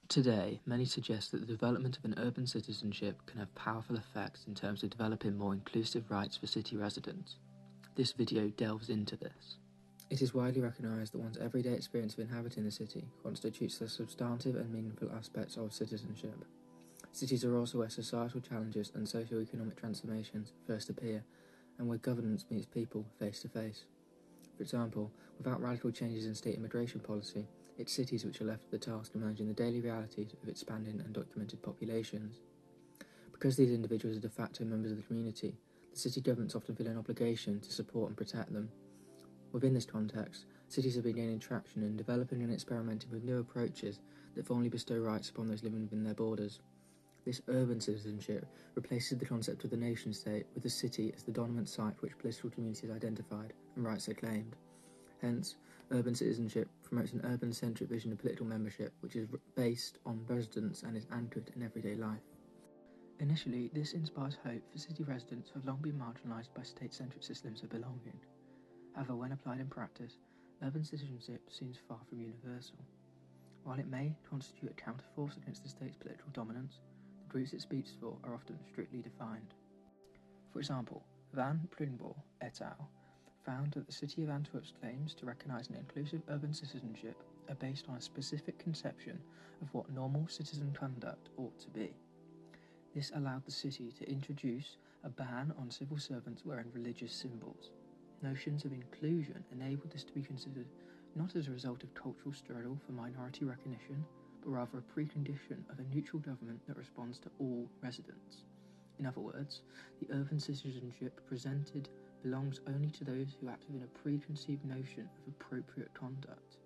Today, many suggest that the development of an urban citizenship can have powerful effects in terms of developing more inclusive rights for city residents. This video delves into this. It is widely recognised that one's everyday experience of inhabiting the city constitutes the substantive and meaningful aspects of citizenship. Cities are also where societal challenges and socio-economic transformations first appear, and where governance meets people face to face. For example, without radical changes in state immigration policy, it's cities which are left with the task of managing the daily realities of expanding and documented populations. Because these individuals are de facto members of the community, the city governments often feel an obligation to support and protect them. Within this context, cities have been gaining traction in developing and experimenting with new approaches that formally bestow rights upon those living within their borders. This urban citizenship replaces the concept of the nation-state, with the city as the dominant site for which political communities are identified and rights are claimed. Hence, urban citizenship promotes an urban-centric vision of political membership which is based on residence and is anchored in everyday life. Initially, this inspires hope for city residents who have long been marginalised by state-centric systems of belonging. However, when applied in practice, urban citizenship seems far from universal. While it may constitute a counterforce against the state's political dominance, the groups it speaks for are often strictly defined. For example, Van Prudenborg et al. Found that the city of Antwerp's claims to recognise an inclusive urban citizenship are based on a specific conception of what normal citizen conduct ought to be. This allowed the city to introduce a ban on civil servants wearing religious symbols. Notions of inclusion enabled this to be considered not as a result of cultural struggle for minority recognition, but rather a precondition of a neutral government that responds to all residents. In other words, the urban citizenship presented belongs only to those who act within a preconceived notion of appropriate conduct.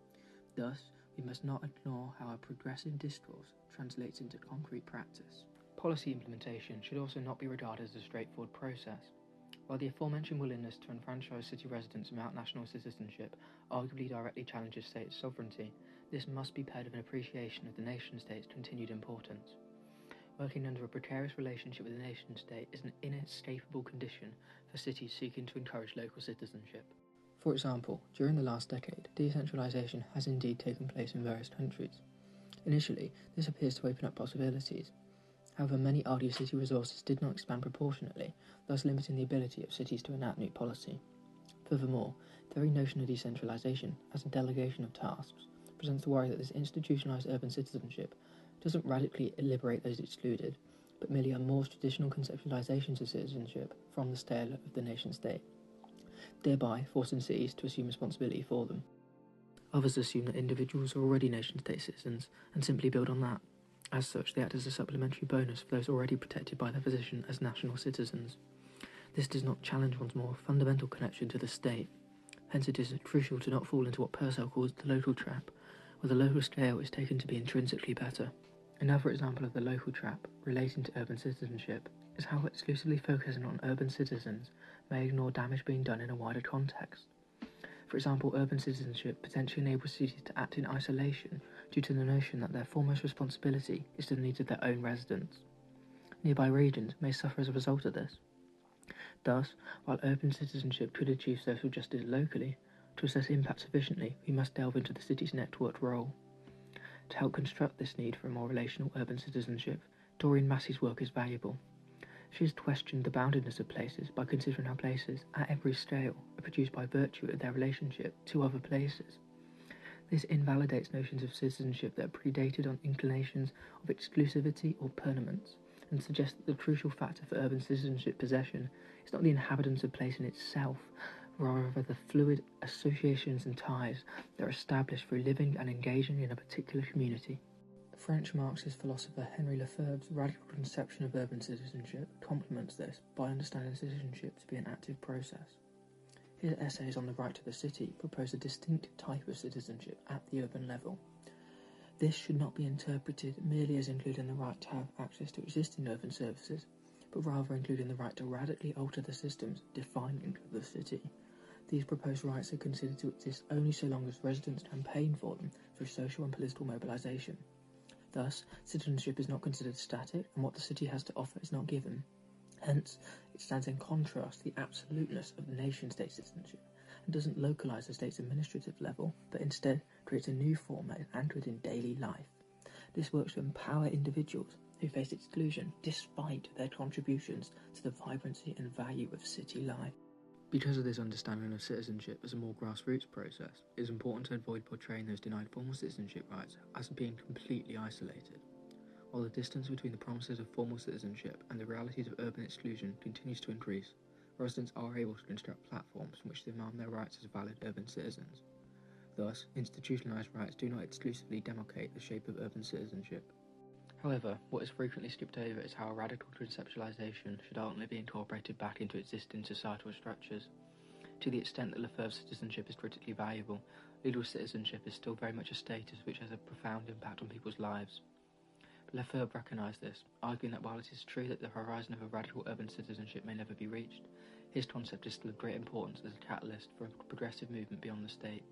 Thus, we must not ignore how a progressive discourse translates into concrete practice. Policy implementation should also not be regarded as a straightforward process. While the aforementioned willingness to enfranchise city residents without national citizenship arguably directly challenges state sovereignty, this must be paired with an appreciation of the nation-state's continued importance. Working under a precarious relationship with the nation-state is an inescapable condition for cities seeking to encourage local citizenship. For example, during the last decade, decentralisation has indeed taken place in various countries. Initially, this appears to open up possibilities. However, many argue city resources did not expand proportionately, thus limiting the ability of cities to enact new policy. Furthermore, the very notion of decentralisation, as a delegation of tasks, presents the worry that this institutionalised urban citizenship doesn't radically liberate those excluded, but merely unmoors traditional conceptualizations of citizenship from the scale of the nation-state, thereby forcing cities to assume responsibility for them. Others assume that individuals are already nation-state citizens and simply build on that. As such, they act as a supplementary bonus for those already protected by their position as national citizens. This does not challenge one's more fundamental connection to the state. Hence, it is crucial to not fall into what Purcell calls the local trap, where the local scale is taken to be intrinsically better. Another example of the local trap relating to urban citizenship is how exclusively focusing on urban citizens may ignore damage being done in a wider context. For example, urban citizenship potentially enables cities to act in isolation due to the notion that their foremost responsibility is to the needs of their own residents. Nearby regions may suffer as a result of this. Thus, while urban citizenship could achieve social justice locally, to assess impact sufficiently, we must delve into the city's networked role. To help construct this need for a more relational urban citizenship, Doreen Massey's work is valuable. She has questioned the boundedness of places by considering how places, at every scale, are produced by virtue of their relationship to other places. This invalidates notions of citizenship that are predated on inclinations of exclusivity or permanence, and suggests that the crucial factor for urban citizenship possession is not the inhabitants of place in itself, rather the fluid associations and ties that are established through living and engaging in a particular community. French Marxist philosopher Henri Lefebvre's radical conception of urban citizenship complements this by understanding citizenship to be an active process. His essays on the right to the city propose a distinct type of citizenship at the urban level. This should not be interpreted merely as including the right to have access to existing urban services, but rather including the right to radically alter the systems defining the city. These proposed rights are considered to exist only so long as residents campaign for them through social and political mobilisation. Thus, citizenship is not considered static, and what the city has to offer is not given. Hence, it stands in contrast to the absoluteness of nation-state citizenship, and doesn't localise the state's administrative level, but instead creates a new form that is anchored in daily life. This works to empower individuals who face exclusion despite their contributions to the vibrancy and value of city life. Because of this understanding of citizenship as a more grassroots process, it is important to avoid portraying those denied formal citizenship rights as being completely isolated. While the distance between the promises of formal citizenship and the realities of urban exclusion continues to increase, residents are able to construct platforms from which to demand their rights as valid urban citizens. Thus, institutionalised rights do not exclusively demarcate the shape of urban citizenship. However, what is frequently skipped over is how a radical conceptualisation should ultimately be incorporated back into existing societal structures. To the extent that Lefebvre's citizenship is critically valuable, legal citizenship is still very much a status which has a profound impact on people's lives. Lefebvre recognised this, arguing that while it is true that the horizon of a radical urban citizenship may never be reached, his concept is still of great importance as a catalyst for a progressive movement beyond the state.